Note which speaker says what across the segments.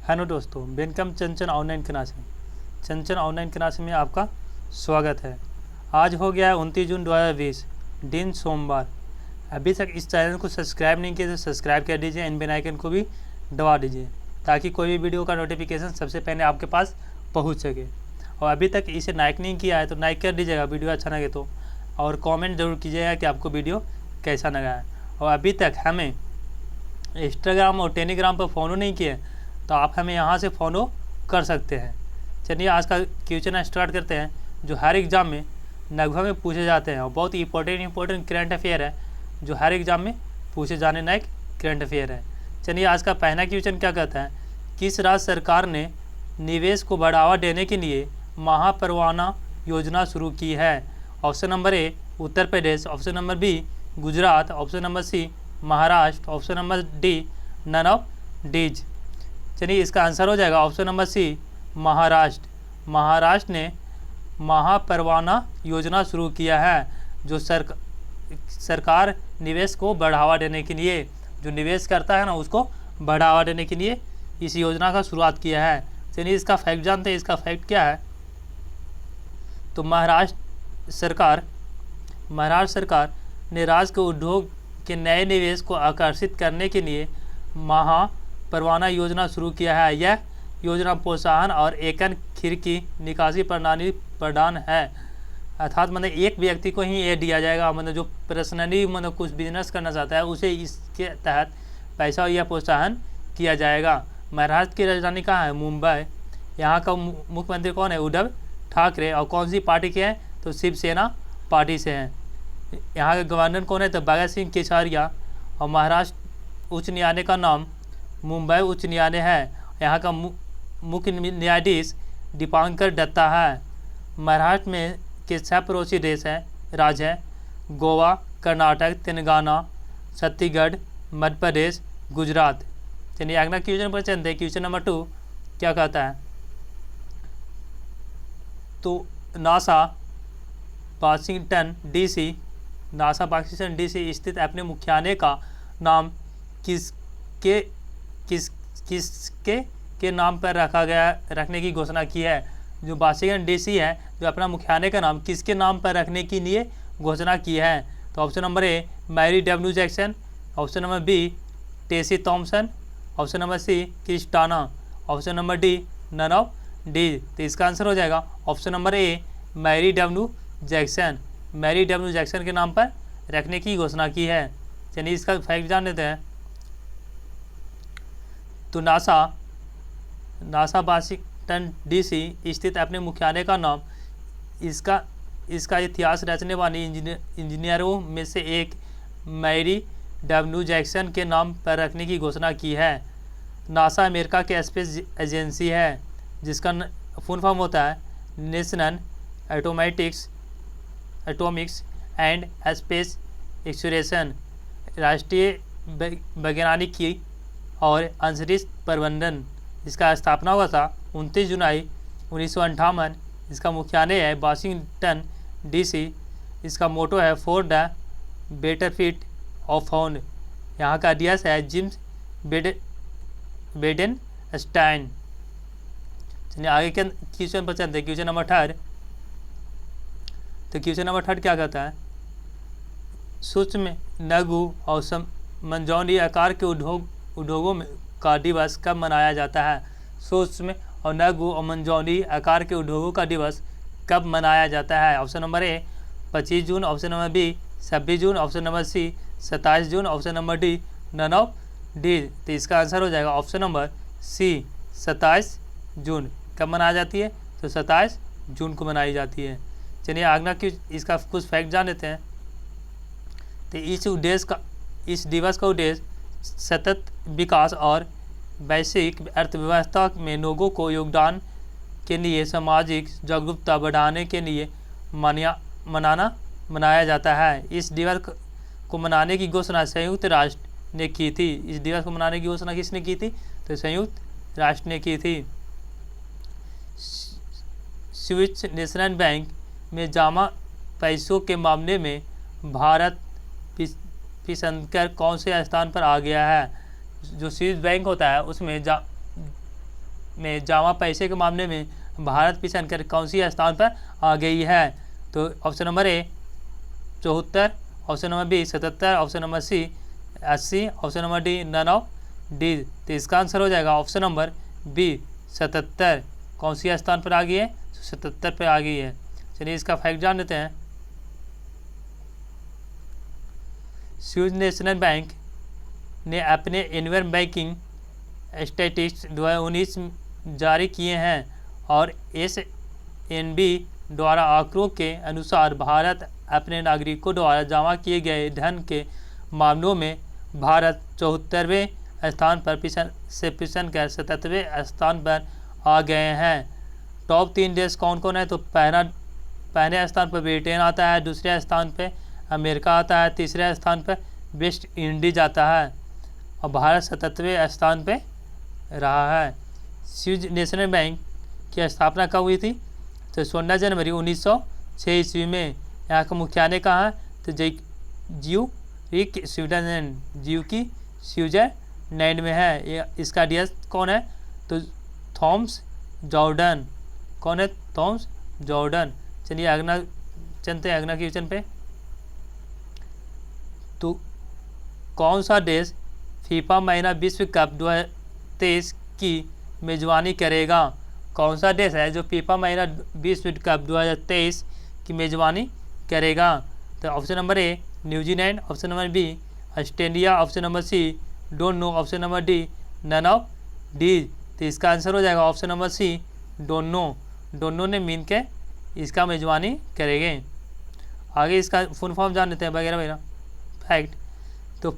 Speaker 1: Hello दोस्तों, welcome Chanchan online class में। Chanchan online class में आपका स्वागत है। आज हो गया है 29 जून 2020, दिन सोमवार। अभी तक इस चैनल को सब्सक्राइब नहीं किया तो सब्सक्राइब कर दीजिए, इन बेल आइकन को भी दबा दीजिए ताकि कोई भी वीडियो का नोटिफिकेशन सबसे पहले आपके पास पहुंच सके। और अभी तक इसे लाइक नहीं किया है तो लाइक कर दीजिएगा वीडियो अच्छा लगे तो, और कमेंट जरूर कीजिएगा कि आपको वीडियो कैसा लगा है। और अभी तक हमें इंस्टाग्राम और टेलीग्राम पर फॉलो नहीं किए तो आप हमें यहाँ से फॉलो कर सकते हैं। चलिए आज का क्वेश्चन स्टार्ट करते हैं, जो हर एग्ज़ाम में लगभग में पूछे जाते हैं और बहुत इंपॉर्टेंट करंट अफेयर है, जो हर एग्ज़ाम में पूछे जाने लायक करंट अफेयर है। चलिए आज का पहला क्वेश्चन क्या कहता है, किस राज्य सरकार ने निवेश को बढ़ावा देने के लिए महापरवाना योजना शुरू की है? Option number A Uttar Pradesh, option number B Gujarat, option number C Maharashtra, option number D none of these. चलिए इसका आंसर हो जाएगा option number C Maharashtra. Maharashtra ने महापरवाना योजना शुरू किया है, जो सरकार निवेश को बढ़ावा देने के लिए, जो निवेश करता है ना उसको बढ़ावा देने के लिए इस योजना का शुरुआत किया है। चलिए इसका फैक्ट जानते हैं, इसका फैक्ट क्या है। तो महाराष्ट्र सरकार ने राज्य के उद्योग के नए निवेश को आकर्षित करने के लिए महापरवाना योजना शुरू किया है। यह योजना प्रोत्साहन और एकन खिड़की निकासी प्रणाली प्रदान है, अर्थात मतलब एक व्यक्ति को ही ये दिया जाएगा, मतलब जो पर्सनली मतलब कुछ बिजनेस करना चाहता है उसे इसके तहत पैसा या प्रोत्साहन किया जाएगा। महाराष्ट्र की राजधानी कहाँ है? मुंबई। यहाँ का मुख्यमंत्री कौन है? उद्धव ठाकरे। और कौन सी पार्टी के हैं? तो शिवसेना पार्टी से हैं। यहाँ के गवर्नर कौन है? तो भगत सिंह केसरिया। और महाराष्ट्र उच्च न्यायालय का नाम मुंबई उच्च न्यायालय है। यहाँ का मुख्य न्यायाधीश दीपांकर दत्ता है। महाराष्ट्र में के 6 पड़ोसी देश हैं, राज्य हैं गोवा, कर्नाटक, तेलंगाना, छत्तीसगढ़, मध्य प्रदेश, गुजरात। चलिए अगला क्वेश्चन पर चलते हैं। क्वेश्चन नंबर 2 क्या कहता है, तो नासा वाशिंगटन डीसी स्थित अपने मुख्यालय का नाम किसके नाम पर रखने की घोषणा की है? जो वाशिंगटन डीसी है, जो अपना मुख्यालय का नाम किसके नाम पर रखने के लिए घोषणा की है? तो option number A Mary W Jackson, option number B Tessy Thomson, option number C Christina, option number D none of the. तो इसका आंसर हो जाएगा option number A Mary W Jackson. Mary W Jackson के नाम पर रखने की घोषणा की है। चलिए इसका फैक्ट जान लेते हैं। तो नासा वाशिंगटन डीसी स्थित अपने मुख्यालय का नाम इसका इतिहास रचने वाली इंजीनियरों में से एक मैरी डब्ल्यू जैक्सन के नाम पर रखने की घोषणा की है। नासा अमेरिका के स्पेस एजेंसी है, जिसका फुल फॉर्म होता है national Atomics and space exploration, राष्ट्रीय वैज्ञानिकी और अंतरिक्ष प्रबंधन। इसका स्थापना हुआ था 29 जुलाई 1958। इसका मुख्यालय है वाशिंगटन डीसी। इसका मोटो है फॉर द बेटरफिट ऑफ होम। यहाँ का अध्यक्ष है जिम्स बेडेन स्टाइन। चलिए आगे के क्वेश्चन पर चलते हैं। Question number 3। तो क्वेश्चन नंबर 3 क्या कहता है, सूक्ष्म लघु और समंजौनी आकार के उद्योगों में का दिवस कब मनाया जाता है? सूक्ष्म और लघु और मंजौनी आकार के उद्योगों का दिवस कब मनाया जाता है? Option number A 25 June, option number B 26 June, option number C 27 जून, option number D none of the. तो इसका आंसर हो जाएगा ऑप्शन नंबर सी 27 जून। कब मनाई जाती है? तो 27 जून को मनाई जाती है। चलिए अगला इसका कुछ फैक्ट जान लेते हैं। तो इस दिवस का उद्देश्य सतत विकास और वैश्विक अर्थव्यवस्था में लोगों को योगदान के लिए सामाजिक जागरूकता बढ़ाने के लिए मनाया जाता है। इस दिवस को मनाने की घोषणा संयुक्त राष्ट्र ने की थी। इस दिवस को मनाने की घोषणा किसने की थी? तो संयुक्त राष्ट्र ने की थी। स्विस नेशनल बैंक में जमा पैसों के मामले में भारत पिछंकर कौन से स्थान पर आ गया है? जो स्विस बैंक होता है उसमें में जमा पैसे के मामले में भारत पीछे कर कौन सी स्थान पर आ गई है? तो option number A 74, option number B 77, option number C 80, option number D none of the. तो इसका आंसर हो जाएगा ऑप्शन नंबर बी 77। कौन सी स्थान पर आ गई है? 77 पर आ गई है। चलिए इसका फैक्ट जान लेते हैं। स्विस नेशनल बैंक ने अपने एनुअल बैंकिंग स्टैटिस्टिक्स 2019 जारी किए हैं और SNB द्वारा आंकड़ों के अनुसार भारत अपने नागरिकों द्वारा जमा किए गए धन के मामलों में भारत 74वें स्थान पर पिछन कर 77वें स्थान पर आ गए हैं। टॉप 3 देश कौन कौन है? तो पहले स्थान पर ब्रिटेन आता है, दूसरे स्थान पर अमेरिका आता है, तीसरे स्थान पर वेस्ट इंडीज आता है और भारत 77वें स्थान पर रहा है। स्विस नेशनल बैंक की स्थापना कब हुई थी? तो 16 जनवरी 1906 ईस्वी में। यहाँ का मुख्यालय कहाँ है? तो ज्यूरिख स्विट्जरलैंड, स्विट्जरलैंड में है। ये इसका डीएस कौन है? तो थॉमस जॉर्डन। कौन है? Thomas Jordan. चलिए अगला चलते हैं अगला क्वेश्चन पे। तो कौन सा देश फीफा महिला विश्व कप 2023 की मेजबानी करेगा? कौन सा देश है जो फीफा महिला विश्व कप 2023 की मेजबानी करेगा? तो option number A New Zealand, option number B Australia, option number C don't know, option number D none of the. तो इसका आंसर हो जाएगा option number C don't know. Don't know ने मीन के इसका मेजबानी करेंगे। आगे इसका फुल फॉर्म जान लेते हैं वगैरह वगैरह फैक्ट। तो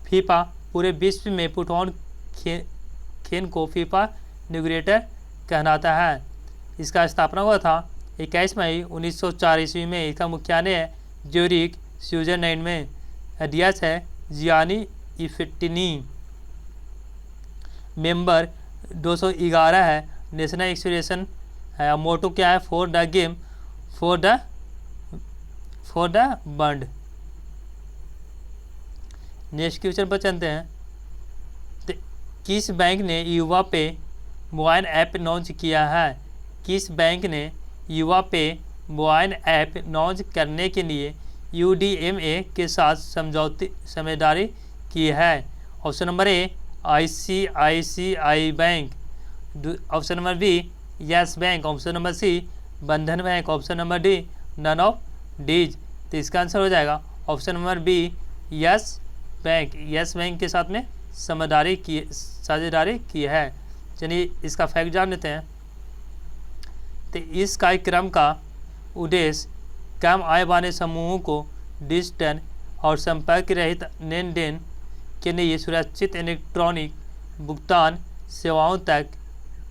Speaker 1: फीफा पूरे विश्व में फुटबॉल खेल को फीफा इनॉग्रेटर कहलाता है। इसका स्थापना हुआ था 21 मई 1904 ईस्वी में। इसका मुख्यालय है ज्यूरिख स्विट्जरलैंड में। अध्यक्ष है जियानी इन्फेंटिनी। मेंबर 211 है। नेशनल एक्सप्रेशन है। मोटो क्या है? For the game for the bond. Next question पर चलते हैं। तो किस बैंक ने युवा पे मोबाइल ऐप लॉन्च किया है? किस बैंक ने युवा पे मोबाइल ऐप लॉन्च करने के लिए UDMA के साथ समझदारी की है? Option number A ICICI bank, option number B Yes bank, option number C Bandhan bank, option number D none of these. तो इसका आंसर हो जाएगा option number B Yes bank. Yes bank के साथ में साझेदारी की है। चलिए इसका फैक्ट जान लेते हैं। तो इस कार्यक्रम का उद्देश्य कम आय वाले समूहों को डिजिटल और संपर्क रहित लेन देन के लिए सुरक्षित इलेक्ट्रॉनिक भुगतान सेवाओं तक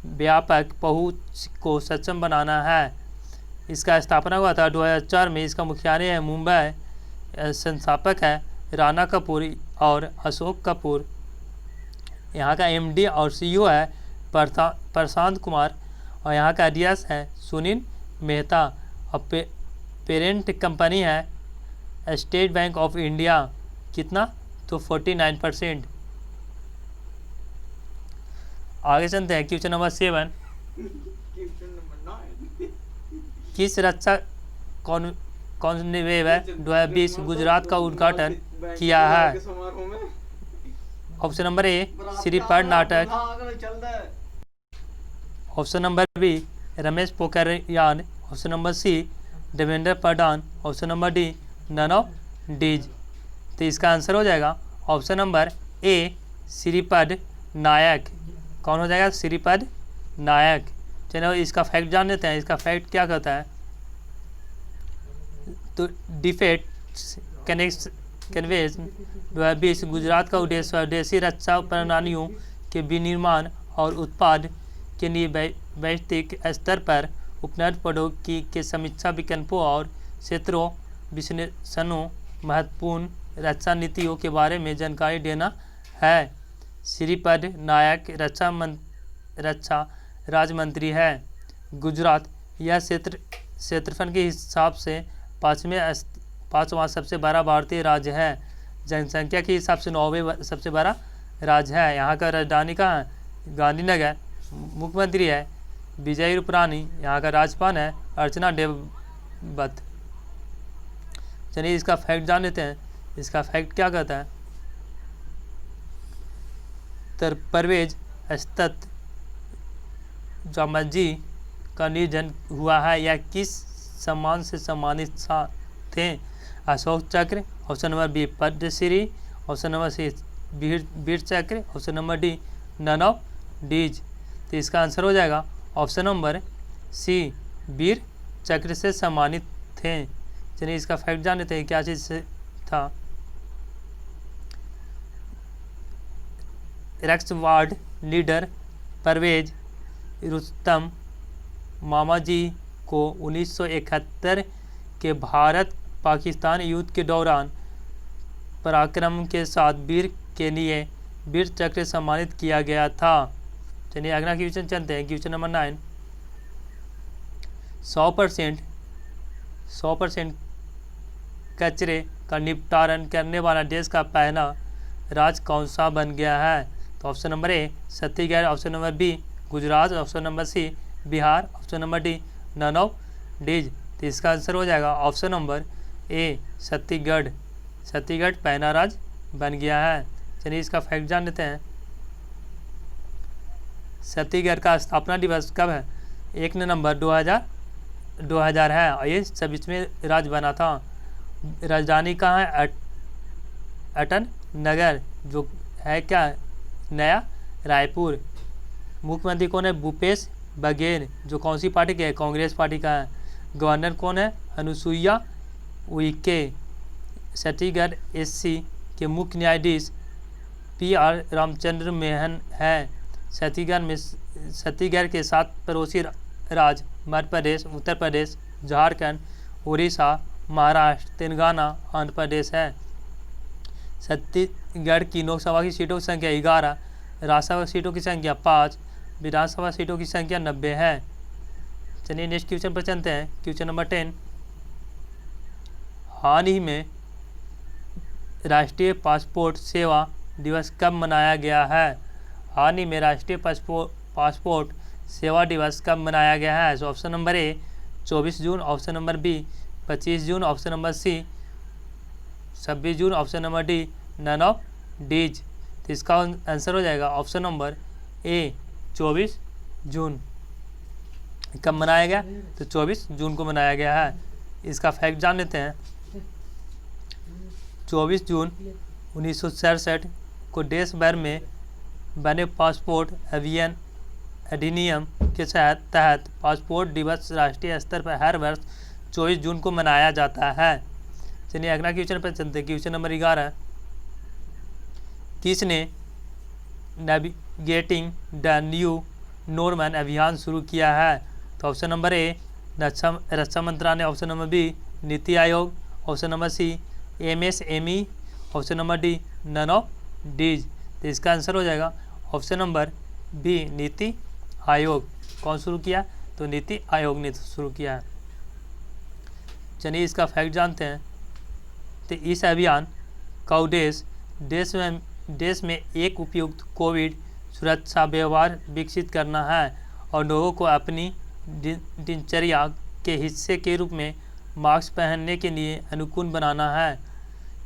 Speaker 1: व्यापक पहुंच को सक्षम बनाना है। इसका स्थापना हुआ था 2004 में। इसका मुख्यालय है मुंबई। संस्थापक है राणा कपूर और अशोक कपूर। यहाँ का MD और CEO है प्रशांत कुमार और यहाँ का अध्यक्ष है सुनील मेहता और पेरेंट कंपनी है स्टेट बैंक ऑफ इंडिया। कितना? तो 49%। आगे चलते हैं क्वेश्चन नंबर 7। किस रक्षा कॉन्क्लेव 2020 गुजरात का उद्घाटन किया है? Option number A Shripad Naik, option number B Ramesh Pokhriyal, option number C Devendra Pradhan, option number D none of these. तो इसका आंसर हो जाएगा option number A Shripad Naik. कौन हो जाएगा? श्रीपद नायक। चलो इसका फैक्ट जान लेते हैं। इसका फैक्ट क्या कहता है? तो डिफेंस कन्वेंस 2020 गुजरात का उद्देश्य स्वदेशी रक्षा प्रणालियों के विनिर्माण और उत्पाद के लिए वैश्विक स्तर पर उपलब्ध प्रौद्योगिकी के समीक्षा विकल्पों और क्षेत्रों विश्लेषणों महत्वपूर्ण रक्षा नीतियों के बारे में जानकारी देना है। श्रीपद नायक रक्षा राज्य मंत्री है। गुजरात यह क्षेत्रफल के हिसाब से पाँचवां सबसे बड़ा भारतीय राज्य है। जनसंख्या के हिसाब से 9वें सबसे बड़ा राज्य है। यहाँ का राजधानी कहाँ है? गांधीनगर। मुख्यमंत्री है विजय रूपाणी, यहाँ का राज्यपाल है अर्चना देवव्रत। चलिए इसका फैक्ट जान लेते हैं। इसका फैक्ट क्या कहता है, परवेज अस्तात जामजी का निधन हुआ है, या किस सम्मान से सम्मानित थे? Ashok Chakra, option number B Padmashri, option number C Vir Chakra, option number D none of these. तो इसका आंसर हो जाएगा ऑप्शन नंबर सी वीर चक्र से सम्मानित थे। चलिए इसका फैक्ट जान लेते हैं क्या चीज़ से था। रक्सवार्ड लीडर परवेज रुस्तम मामाजी को 1971 के भारत पाकिस्तान युद्ध के दौरान पराक्रम के साथ वीर के लिए वीर चक्र सम्मानित किया गया था। चलिए अगला क्वेश्चन चलते हैं। Question number 9। 100% कचरे का निपटारण करने वाला देश का पहला राज्य कौन सा बन गया है? तो option number A Chhattisgarh, option number B Gujarat, option number C Bihar, option number D none of these. तो इसका आंसर हो जाएगा option number A Chhattisgarh. Chhattisgarh पहला राज्य बन गया है। चलिए इसका फैक्ट जान लेते हैं। छत्तीसगढ़ का स्थापना दिवस कब है? 1 नवंबर 2000 है और ये 26वें राज्य बना था। राजधानी कहाँ है? अटन नगर, जो है क्या नया रायपुर। मुख्यमंत्री कौन है? भूपेश बघेल, जो कौन सी पार्टी के है? कांग्रेस पार्टी का है। गवर्नर कौन है? अनुसुईया उइके। छत्तीसगढ़ एससी के मुख्य न्यायाधीश PR रामचंद्र मेनन है। छत्तीसगढ़ के 7 पड़ोसी राज्य मध्य प्रदेश, उत्तर प्रदेश, झारखंड, उड़ीसा, महाराष्ट्र, तेलंगाना, आंध्र प्रदेश है। छत्तीसगढ़ की लोकसभा की सीटों की संख्या 11, राज्यसभा सीटों की संख्या 5, विधानसभा सीटों की संख्या 90 है। चलिए नेक्स्ट क्वेश्चन पर चलते हैं। Question number 10। हाल ही में राष्ट्रीय पासपोर्ट सेवा दिवस कब मनाया गया है? हाल ही में राष्ट्रीय पासपोर्ट सेवा दिवस कब मनाया गया है? तो option number A 24 June, option number B 25 June, option number C 26 June, option number D none of these. तो इसका आंसर हो जाएगा ऑप्शन नंबर ए 24 जून। कब मनाया गया? तो 24 जून को मनाया गया है। इसका फैक्ट जान लेते हैं। 24 जून 1967 को देश भर में बने पासपोर्ट अधिनियम के तहत पासपोर्ट दिवस राष्ट्रीय स्तर पर हर वर्ष 24 जून को मनाया जाता है। चलिए अगला क्वेश्चन पर चलते हैं। Question number 11। किसने नेविगेटिंग द न्यू नॉर्मन अभियान शुरू किया है? तो ऑप्शन नंबर ए रक्षा मंत्रालय, option number B NITI Aayog, option number C MSME, option number D none of these. तो इसका आंसर हो जाएगा ऑप्शन नंबर बी नीति आयोग। कौन शुरू किया? तो नीति आयोग ने शुरू किया है। चलिए इसका फैक्ट जानते हैं। तो इस अभियान का उद्देश्य देश में एक उपयुक्त कोविड सुरक्षा व्यवहार विकसित करना है और लोगों को अपनी दिनचर्या के हिस्से के रूप में मास्क पहनने के लिए अनुकूल बनाना है।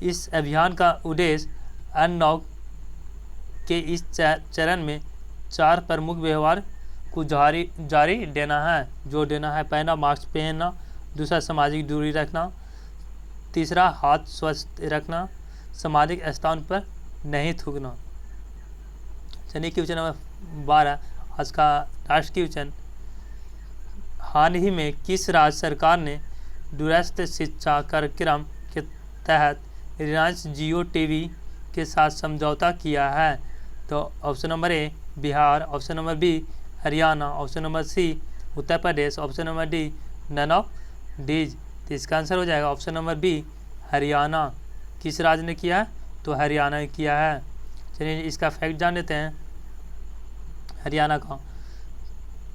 Speaker 1: इस अभियान का उद्देश्य अनलॉक के इस चरण में 4 प्रमुख व्यवहार को जारी देना है। जो देना है, पहला मास्क पहनना, दूसरा सामाजिक दूरी रखना, तीसरा हाथ स्वच्छ रखना, सामाजिक स्थान पर नहीं थूकना। चलिए क्वेश्चन नंबर 12 आज का लास्ट क्वेश्चन। हाल ही में किस राज्य सरकार ने दूरस्थ शिक्षा कार्यक्रम के तहत रिलायंस जियो टीवी के साथ समझौता किया है? तो option number A Bihar, option number B Haryana, option number C Uttar Pradesh, option number D none of these. तो इसका आंसर हो जाएगा ऑप्शन नंबर बी हरियाणा। किस राज्य ने किया है? तो हरियाणा ने किया है। चलिए इसका फैक्ट जान लेते हैं हरियाणा का।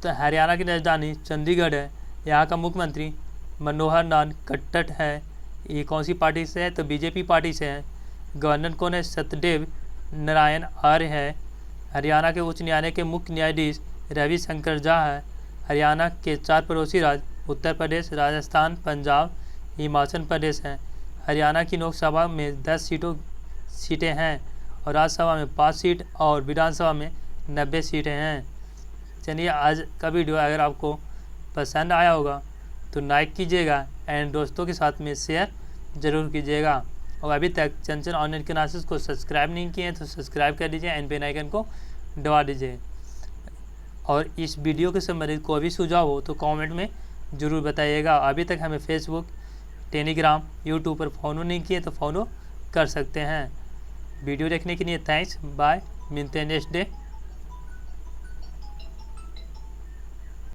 Speaker 1: तो हरियाणा की राजधानी चंडीगढ़ है। यहाँ का मुख्यमंत्री मनोहर लाल खट्टर है। ये कौन सी पार्टी से है? तो बीजेपी पार्टी से है। गवर्नर कौन है? सत्यदेव नारायण आर्य है। हरियाणा के उच्च न्यायालय के मुख्य न्यायाधीश रविशंकर झा है। हरियाणा के 4 पड़ोसी राज्य उत्तर प्रदेश, राजस्थान, पंजाब, हिमाचल प्रदेश हैं। हरियाणा की लोकसभा में 10 सीटें हैं और राज्यसभा में 5 सीट और विधानसभा में 90 सीटें हैं। चलिए, आज का वीडियो अगर आपको पसंद आया होगा तो लाइक कीजिएगा एंड दोस्तों के साथ में शेयर ज़रूर कीजिएगा। और अभी तक चंचल ऑनलाइन क्लासेस को सब्सक्राइब नहीं किए हैं तो सब्सक्राइब कर दीजिए एंड बेल आइकन को दबा दीजिए। और इस वीडियो के संबंधित कोई भी सुझाव हो तो कमेंट में ज़रूर बताइएगा। अभी तक हमें फेसबुक, टेलीग्राम, यूट्यूब पर फॉलो नहीं किए तो फॉलो कर सकते हैं। वीडियो देखने के लिए थैंक्स, बाय, मिलते हैं नेक्स्ट डे।